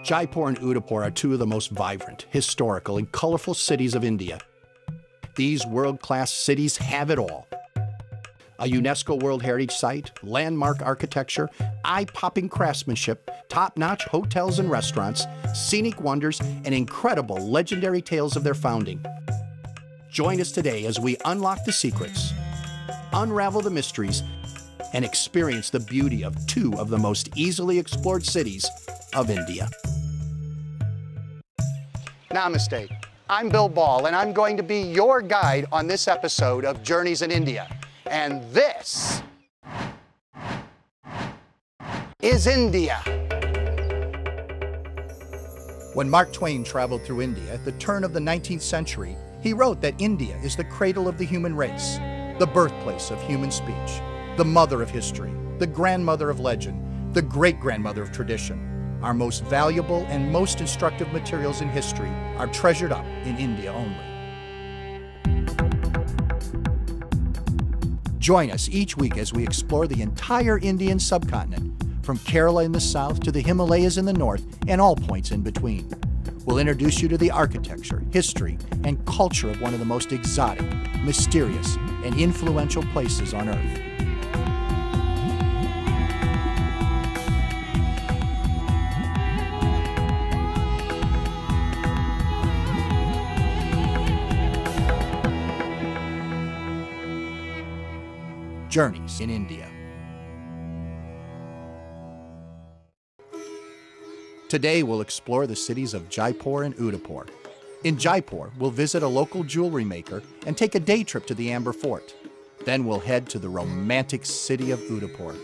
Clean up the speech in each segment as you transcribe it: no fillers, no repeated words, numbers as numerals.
Jaipur and Udaipur are two of the most vibrant, historical, and colorful cities of India. These world-class cities have it all. A UNESCO World Heritage Site, landmark architecture, eye-popping craftsmanship, top-notch hotels and restaurants, scenic wonders, and incredible legendary tales of their founding. Join us today as we unlock the secrets, unravel the mysteries, and experience the beauty of two of the most easily explored cities of India. Namaste. I'm Bill Ball, and I'm going to be your guide on this episode of Journeys in India. And this is India. When Mark Twain traveled through India at the turn of the 19th century, he wrote that India is the cradle of the human race, the birthplace of human speech, the mother of history, the grandmother of legend, the great-grandmother of tradition. Our most valuable and most instructive materials in history are treasured up in India only. Join us each week as we explore the entire Indian subcontinent, from Kerala in the south to the Himalayas in the north and all points in between. We'll introduce you to the architecture, history, and culture of one of the most exotic, mysterious, and influential places on Earth. Journeys in India. Today we'll explore the cities of Jaipur and Udaipur. In Jaipur, we'll visit a local jewelry maker and take a day trip to the Amber Fort. Then we'll head to the romantic city of Udaipur.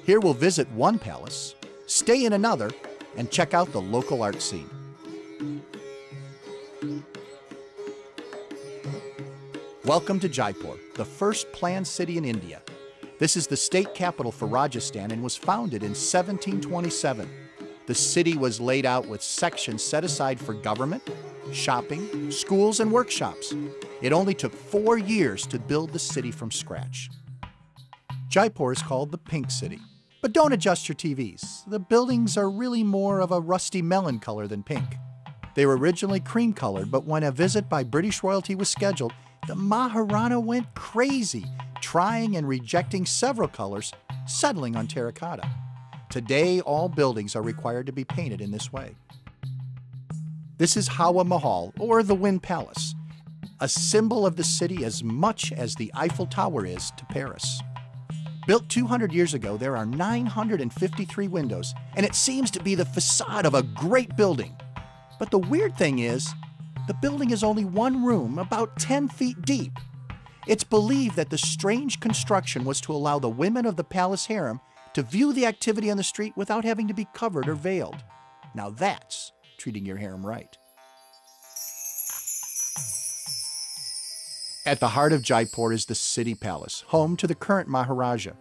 Here we'll visit one palace, stay in another, and check out the local art scene. Welcome to Jaipur, the first planned city in India. This is the state capital for Rajasthan and was founded in 1727. The city was laid out with sections set aside for government, shopping, schools, and workshops. It only took 4 years to build the city from scratch. Jaipur is called the Pink City. But don't adjust your TVs. The buildings are really more of a rusty melon color than pink. They were originally cream colored, but when a visit by British royalty was scheduled, the Maharana went crazy, trying and rejecting several colors, settling on terracotta. Today, all buildings are required to be painted in this way. This is Hawa Mahal, or the Wind Palace, a symbol of the city as much as the Eiffel Tower is to Paris. Built 200 years ago, there are 953 windows, and it seems to be the facade of a great building. But the weird thing is, the building is only one room, about 10 feet deep. It's believed that the strange construction was to allow the women of the palace harem to view the activity on the street without having to be covered or veiled. Now that's treating your harem right. At the heart of Jaipur is the City Palace, home to the current Maharaja.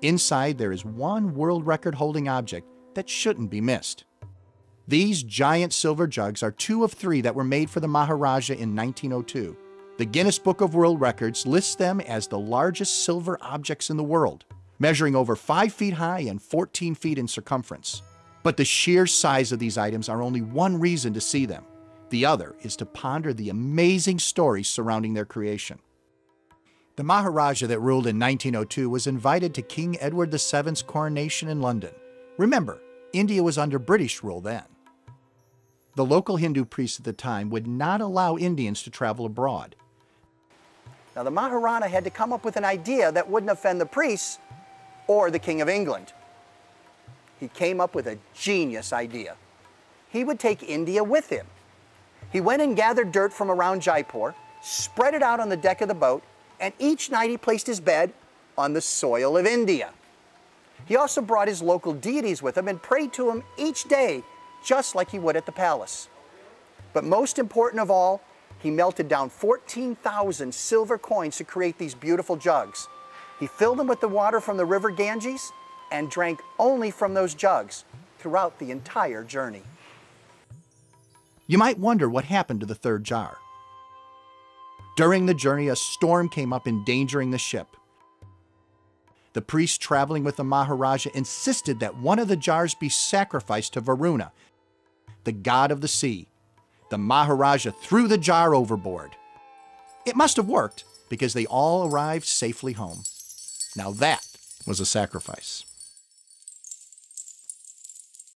Inside there is one world record holding object that shouldn't be missed. These giant silver jugs are 2 of 3 that were made for the Maharaja in 1902. The Guinness Book of World Records lists them as the largest silver objects in the world, measuring over 5 feet high and 14 feet in circumference. But the sheer size of these items are only one reason to see them. The other is to ponder the amazing stories surrounding their creation. The Maharaja that ruled in 1902 was invited to King Edward VII's coronation in London. Remember, India was under British rule then. The local Hindu priests at the time would not allow Indians to travel abroad. Now the Maharana had to come up with an idea that wouldn't offend the priests or the King of England. He came up with a genius idea. He would take India with him. He went and gathered dirt from around Jaipur, spread it out on the deck of the boat, and each night he placed his bed on the soil of India. He also brought his local deities with him and prayed to him each day, just like he would at the palace. But most important of all, he melted down 14,000 silver coins to create these beautiful jugs. He filled them with the water from the river Ganges and drank only from those jugs throughout the entire journey. You might wonder what happened to the third jar. During the journey, a storm came up endangering the ship. The priest traveling with the Maharaja insisted that one of the jars be sacrificed to Varuna, the god of the sea. The Maharaja threw the jar overboard. It must have worked because they all arrived safely home. Now that was a sacrifice.